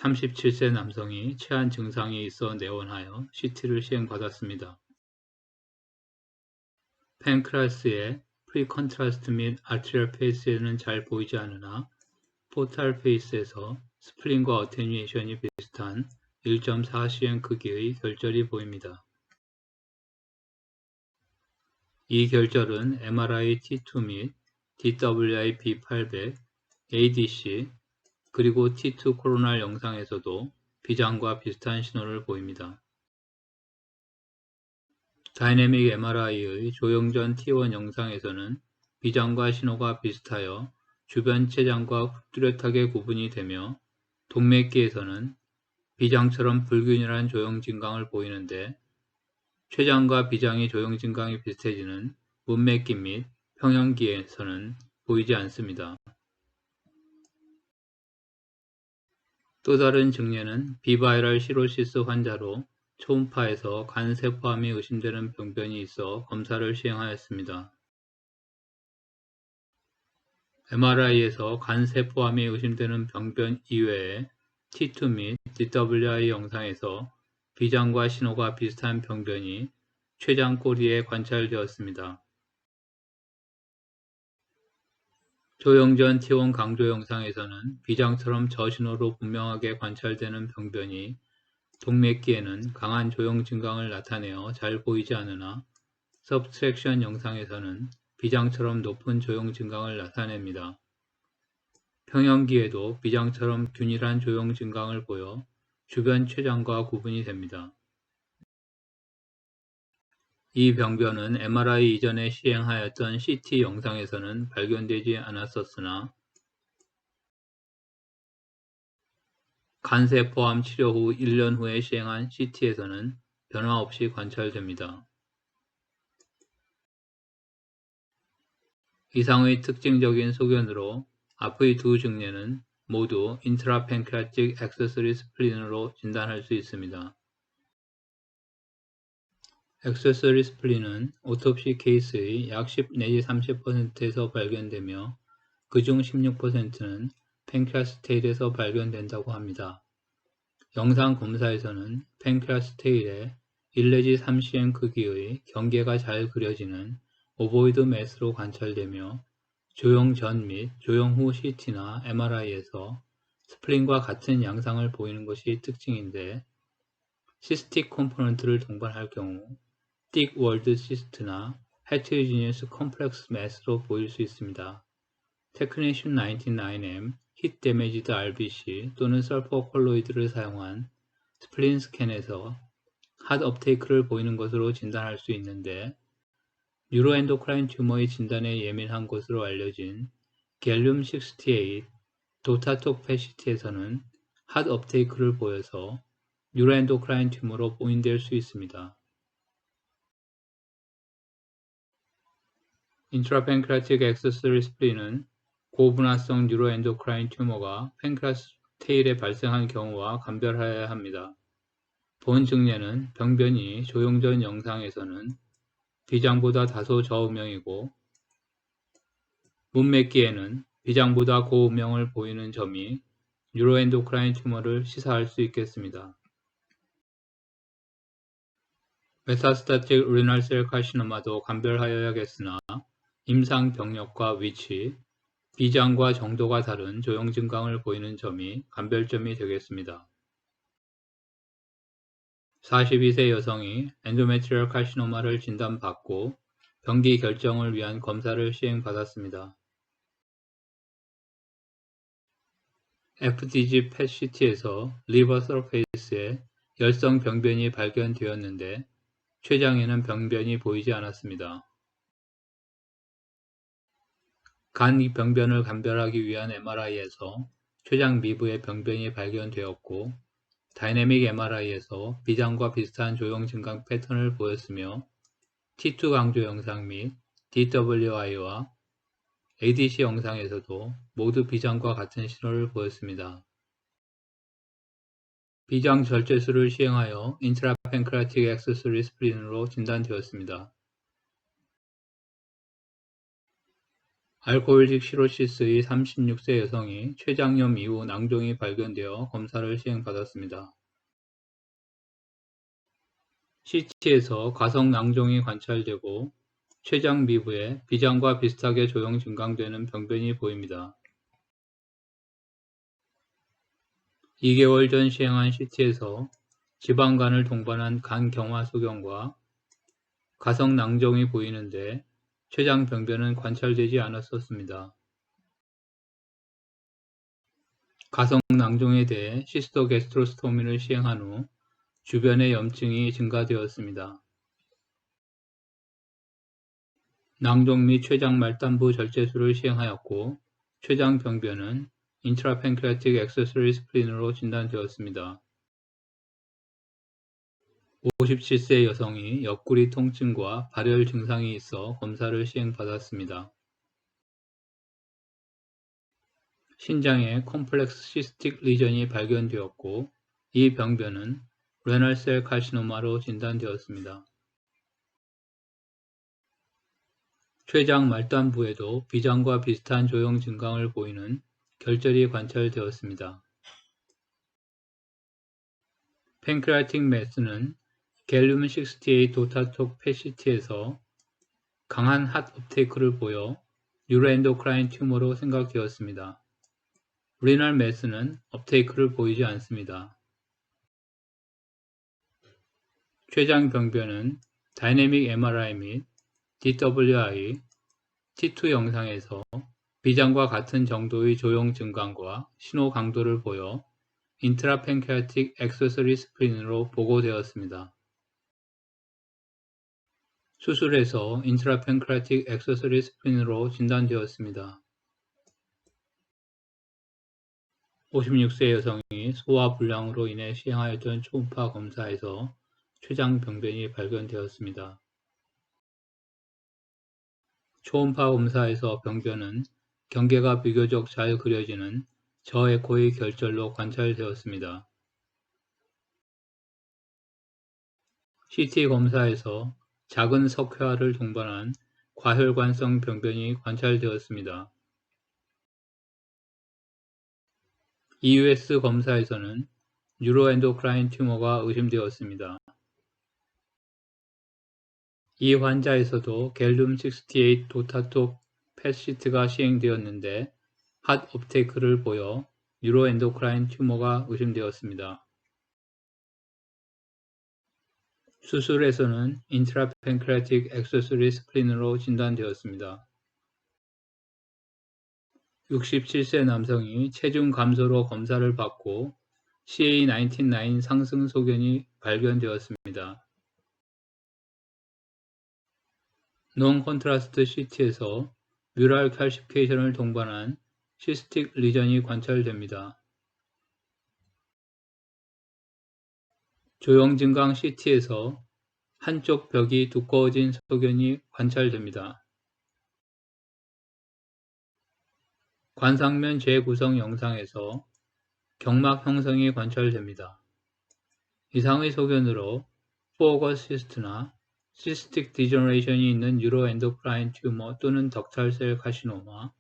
37세 남성이 체한 증상이 있어 내원하여 CT를 시행받았습니다. 팬크라스의 프리컨트라스트 및 아트리얼 페이스에는 잘 보이지 않으나 포탈 페이스에서 스플린과 어테뉴에이션이 비슷한 1.4cm 크기의 결절이 보입니다. 이 결절은 MRI T2 및 DWI B800, ADC, 그리고 T2 코로날 영상에서도 비장과 비슷한 신호를 보입니다. 다이내믹 MRI의 조영전 T1 영상에서는 비장과 신호가 비슷하여 주변 췌장과 뚜렷하게 구분이 되며 동맥기에서는 비장처럼 불균일한 조형 진강을 보이는데 췌장과 비장이 조형 진강이 비슷해지는 문맥기 및 평형기에서는 보이지 않습니다. 또 다른 증례는 비바이럴 시로시스 환자로 초음파에서 간 세포암이 의심되는 병변이 있어 검사를 시행하였습니다. MRI에서 간 세포암이 의심되는 병변 이외에 T2 및 DWI 영상에서 비장과 신호가 비슷한 병변이 췌장 꼬리에 관찰되었습니다. 조영전 T1 강조 영상에서는 비장처럼 저신호로 분명하게 관찰되는 병변이 동맥기에는 강한 조형 증강을 나타내어 잘 보이지 않으나 서브트랙션 영상에서는 비장처럼 높은 조형 증강을 나타냅니다. 평형기에도 비장처럼 균일한 조형 증강을 보여 주변 췌장과 구분이 됩니다. 이 병변은 MRI 이전에 시행하였던 CT 영상에서는 발견되지 않았었으나 간세포암 치료 후 1년 후에 시행한 CT에서는 변화 없이 관찰됩니다. 이상의 특징적인 소견으로 앞의 두 증례는 모두 인트라팬크라틱 액세서리 스플린으로 진단할 수 있습니다. 액세서리 스플린은 오토피 케이스의 약 10 내지 30%에서 발견되며 그중 16%는 팬크라스 테일에서 발견된다고 합니다. 영상 검사에서는 팬크라스 테일에 1 내지 3cm 크기의 경계가 잘 그려지는 오보이드 매스로 관찰되며 조형 전 및 조형 후 CT나 MRI에서 스플린과 같은 양상을 보이는 것이 특징인데 시스틱 컴포넌트를 동반할 경우 틱 월드 시스트나 헤테로지니어스 컴플렉스 매스로 보일 수 있습니다. 테크니션 99M, 히트 데미지드 RBC 또는 설퍼 콜로이드를 사용한 스플린 스캔에서 핫 업테이크를 보이는 것으로 진단할 수 있는데 뉴로엔도크라인 튜머의 진단에 예민한 것으로 알려진 갤륨 68 도타톡 패시티에서는 핫 업테이크를 보여서 뉴로엔도크라인 튜머로 보인될 수 있습니다. 인트라팬크라틱 액세서리 스플린은 고분화성 뉴로엔도크라인 튜머가 팬크라스 테일에 발생한 경우와 감별하여야 합니다. 본 증례는 병변이 조형 전 영상에서는 비장보다 다소 저음영이고 문맥기에는 비장보다 고음영을 보이는 점이 뉴로엔도크라인 튜머를 시사할 수 있겠습니다. 메타스타틱 리널셀 카시노마도 감별하여야겠으나 임상 병력과 위치, 비장과 정도가 다른 조형 증강을 보이는 점이 감별점이 되겠습니다. 42세 여성이 엔도메트리얼 카시노마를 진단받고 병기 결정을 위한 검사를 시행받았습니다. FDG 펫CT에서 리버 서페이스에 열성 병변이 발견되었는데 췌장에는 병변이 보이지 않았습니다. 간 병변을 감별하기 위한 MRI에서 췌장 미부에 병변이 발견되었고 다이내믹 MRI에서 비장과 비슷한 조형 증강 패턴을 보였으며 T2 강조 영상 및 DWI와 ADC 영상에서도 모두 비장과 같은 신호를 보였습니다. 비장 절제술을 시행하여 인트라팬크라틱 액세서리 스플린으로 진단되었습니다. 알코올직 시로시스의 36세 여성이 췌장염 이후 낭종이 발견되어 검사를 시행받았습니다. CT에서 가성 낭종이 관찰되고 췌장 미부에 비장과 비슷하게 조형 증강되는 병변이 보입니다. 2개월 전 시행한 CT에서 지방간을 동반한 간 경화 소견과 가성 낭종이 보이는데 췌장 병변은 관찰되지 않았었습니다. 가성 낭종에 대해 시스토게스트로스토미를 시행한 후 주변의 염증이 증가되었습니다. 낭종 및 췌장 말단부 절제술을 시행하였고 췌장 병변은 인트라팬크레아틱 액세서리 스플린으로 진단되었습니다. 57세 여성이 옆구리 통증과 발열 증상이 있어 검사를 시행받았습니다. 신장에 컴플렉스 시스틱 리전이 발견되었고 이 병변은 레널셀 카시노마로 진단되었습니다. 췌장 말단부에도 비장과 비슷한 조형 증강을 보이는 결절이 관찰되었습니다. 팬크레아틱 매스는 갤륨 68 도타톡 펫시티에서 강한 핫 업테이크를 보여 뉴로엔도크라인 튜머로 생각되었습니다. 리널 매스는 업테이크를 보이지 않습니다. 췌장 병변은 다이내믹 MRI 및 DWI, T2 영상에서 비장과 같은 정도의 조형 증강과 신호 강도를 보여 인트라팬크레아틱 액세서리 스플린으로 보고되었습니다. 수술에서 인트라팬크레아틱 액세서리 스플린으로 진단되었습니다. 56세 여성이 소화불량으로 인해 시행하였던 초음파 검사에서 췌장 병변이 발견되었습니다. 초음파 검사에서 병변은 경계가 비교적 잘 그려지는 저에코의 결절로 관찰되었습니다. CT 검사에서 작은 석회화를 동반한 과혈관성 병변이 관찰되었습니다. EUS 검사에서는 뉴로엔도크라인 튜머가 의심되었습니다. 이 환자에서도 갤륨 68 도타톡 펫시트가 시행되었는데 핫 업테이크를 보여 뉴로엔도크라인 튜머가 의심되었습니다. 수술에서는 인트라팬크레아틱 액세서리 스플린으로 진단되었습니다. 67세 남성이 체중 감소로 검사를 받고 CA19-9 상승 소견이 발견되었습니다. 논-컨트라스트 CT에서 뮤랄 칼시피케이션을 동반한 시스틱 리전이 관찰됩니다. 조형 증강 CT에서 한쪽 벽이 두꺼워진 소견이 관찰됩니다. 관상면 재구성 영상에서 경막 형성이 관찰됩니다. 이상의 소견으로 포어거스 시스트나 시스틱 디저너레이션이 있는 뉴로엔도크라인 튜머 또는 덕탈셀 카시노마,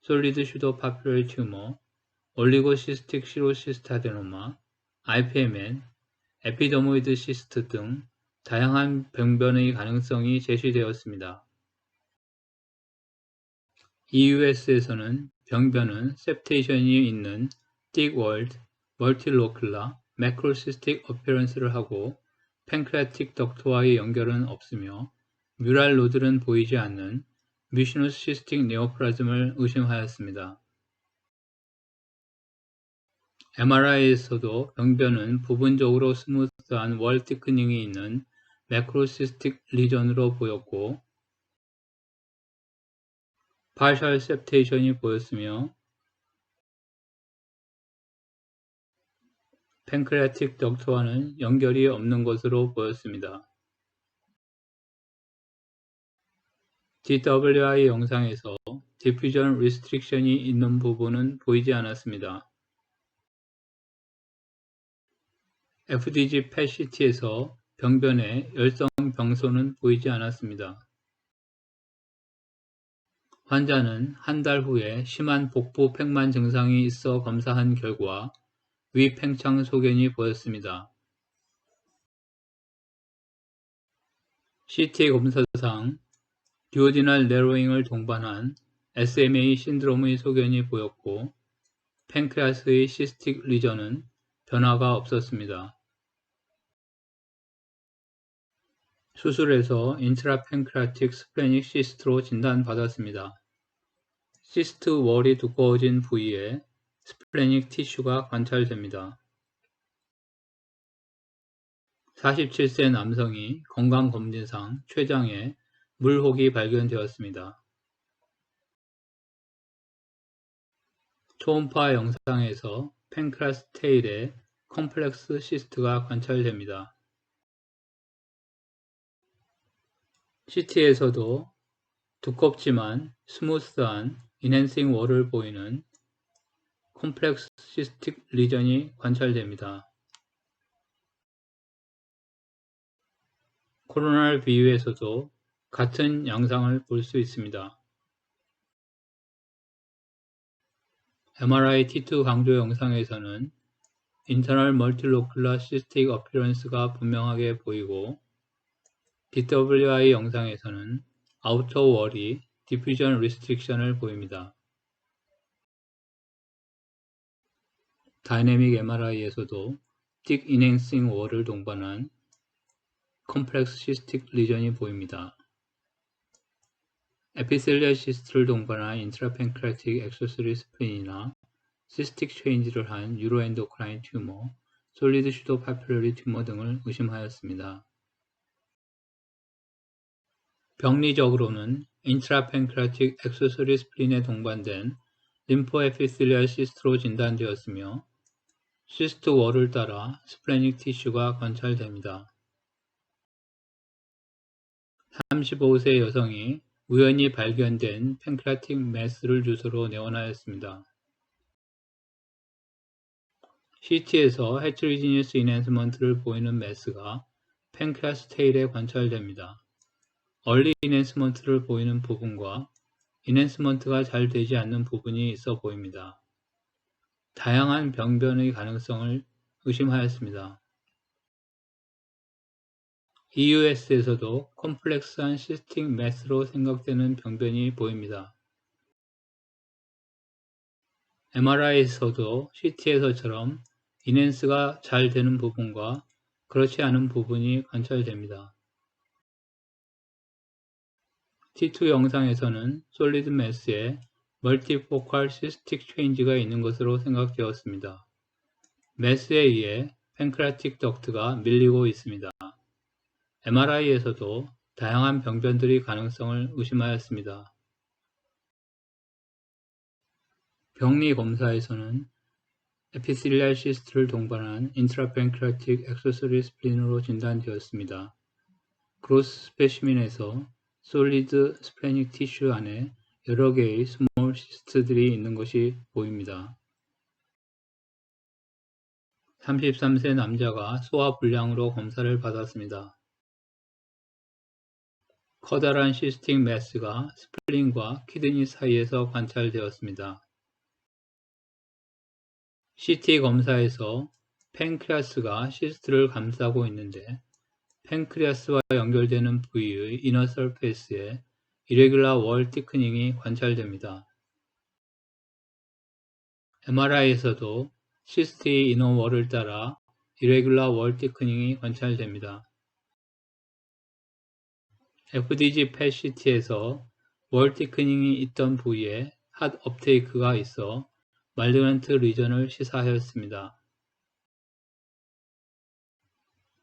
솔리드 슈도 파퓰러 튜머, 올리고시스틱 시로시스타데노마, IPMN, 에피더모이드 시스트 등 다양한 병변의 가능성이 제시되었습니다. EUS에서는 병변은 septation이 있는 틱월드, 멀티로큘라, 매크로시스틱 어피어런스를 하고 팬크레아틱 덕트와의 연결은 없으며 뮤랄 노들은 보이지 않는 뮤시너스 시스틱 네오플라즘을 의심하였습니다. MRI에서도 병변은 부분적으로 스무스한 월 티크닝이 있는 매크로시스틱 리전으로 보였고 partial septation이 보였으며 팬크레아틱 덕트와는 연결이 없는 것으로 보였습니다. DWI 영상에서 디퓨전 리스트릭션이 있는 부분은 보이지 않았습니다. FDG 펫시트에서 병변에 열성 병소는 보이지 않았습니다. 환자는 한 달 후에 심한 복부 팽만 증상이 있어 검사한 결과 위 팽창 소견이 보였습니다. CT 검사상 듀오디널 내로잉을 동반한 SMA 신드롬의 소견이 보였고 팬크레아스의 시스틱 리전은 변화가 없었습니다. 수술에서 인트라팬크레아틱 스플래닉 시스트로 진단받았습니다. 시스트 월이 두꺼워진 부위에 스플래닉 티슈가 관찰됩니다. 47세 남성이 건강검진상 췌장에 물혹이 발견되었습니다. 초음파 영상에서 팬크레아스 테일에 컴플렉스 시스트가 관찰됩니다. CT에서도 두껍지만 스무스한 인핸싱 월을 보이는 컴플렉스 시스틱 리전이 관찰됩니다. 코로나를 비유에서도 같은 양상을 볼 수 있습니다. MRI T2 강조 영상에서는 인터널 멀티로큘러 시스틱 어피런스가 분명하게 보이고 DWI 영상에서는 아우터 월이 디퓨전 리스트릭션을 보입니다. 다이내믹 MRI에서도 틱 인핸싱 월을 동반한 컴플렉스 시스틱 리전이 보입니다. 에피셀리얼 시스트를 동반한 인트라팬크레아틱 액세서리 스플린이나 시스틱 체인지를 한 유로엔도크라인 튜머, 솔리드 슈도 파퓰러리 튜머 등을 의심하였습니다. 병리적으로는 인트라팬크레아틱 액세서리 스플린에 동반된 림포에피셀리얼 시스트로 진단되었으며 시스트 월을 따라 스플래닉 티슈가 관찰됩니다. 35세 여성이 우연히 발견된 팬크레아틱 매스를 주소로 내원하였습니다. CT에서 헤트리지니어스 인핸스먼트를 보이는 매스가 팬크레아스 테일에 관찰됩니다. 얼리 인핸스먼트를 보이는 부분과 인핸스먼트가 잘 되지 않는 부분이 있어 보입니다. 다양한 병변의 가능성을 의심하였습니다. EUS에서도 컴플렉스한 시스틱 매스로 생각되는 병변이 보입니다. MRI에서도 CT에서처럼 인핸스가 잘 되는 부분과 그렇지 않은 부분이 관찰됩니다. T2 영상에서는 솔리드 매스에 멀티포컬 시스틱 체인지가 있는 것으로 생각되었습니다. 매스에 의해 팬크레아틱 덕트가 밀리고 있습니다. MRI에서도 다양한 병변들의 가능성을 의심하였습니다. 병리 검사에서는 에피셀리얼 시스트를 동반한 인트라팬크레아틱 액세서리 스플린으로 진단되었습니다. 그로스 스페시민에서 솔리드 스플래닉 티슈 안에 여러 개의 스몰 시스트들이 있는 것이 보입니다. 33세 남자가 소화불량으로 검사를 받았습니다. 커다란 시스틱 매스가 스플린과 키드니 사이에서 관찰되었습니다. CT 검사에서 팬크레아스가 시스트를 감싸고 있는데 팬크레아스와 연결되는 부위의 이너 서페이스에 이레귤라 월 티크닝이 관찰됩니다. MRI에서도 시스트의 이너 월을 따라 이레귤라 월 티크닝이 관찰됩니다. FDG 펫CT에서 월 티크닝이 있던 부위에 핫 업테이크가 있어 말그넌트 리전을 시사하였습니다.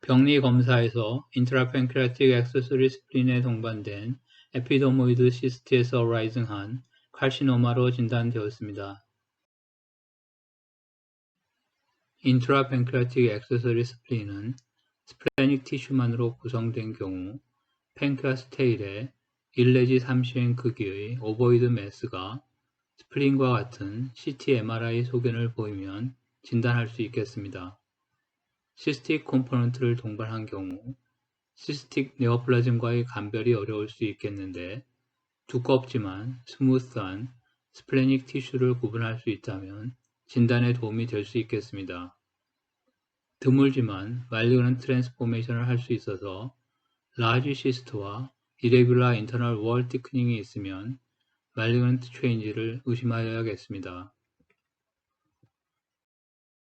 병리 검사에서 인트라팬크레아틱 액세서리 스플린에 동반된 에피더모이드 시스트에서 라이징한 칼시노마로 진단되었습니다. 인트라팬크레아틱 액세서리 스플린은 스플래닉 티슈만으로 구성된 경우 팬크레아스 테일에 1 내지 3시행 크기의 오보이드 매스가 스플린과 같은 CT MRI 소견을 보이면 진단할 수 있겠습니다. 시스틱 컴포넌트를 동반한 경우 시스틱 네오플라즘과의 감별이 어려울 수 있겠는데 두껍지만 스무스한 스플래닉 티슈를 구분할 수 있다면 진단에 도움이 될 수 있겠습니다. 드물지만 말리그넌트 트랜스포메이션을 할 수 있어서 라지 시스트와 이레귤라 인터널 월 티크닝이 있으면 말리그넌트 체인지를 의심하여야겠습니다.